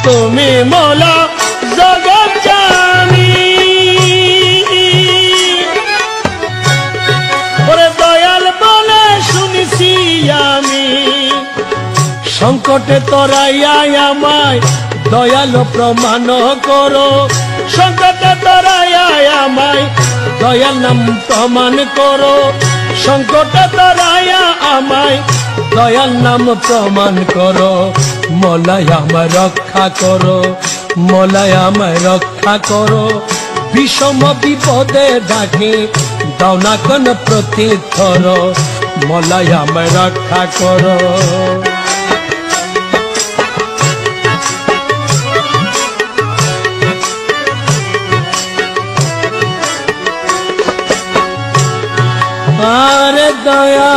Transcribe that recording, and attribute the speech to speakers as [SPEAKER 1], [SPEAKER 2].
[SPEAKER 1] তুমি মৌলা জগৎ জানি। ওরে দয়াল বলে শুনেছি আমি, সংকটে তরাইয়া আমায় দয়াল প্রমাণ করো। সংকটে তরাইয়া আমায় দয়াল নাম প্রমাণ করো। সংকটে তরাইয়া আমায় দয়াল নাম প্রমাণ করো। মৌলাই আমায় রক্ষা করো, মৌলাই আমায় রক্ষা করো। বিষম বিপদে ডাকে দাও না কোন প্রত্যুত্তর। মৌলাই আমায় রক্ষা করো। আরে দয়া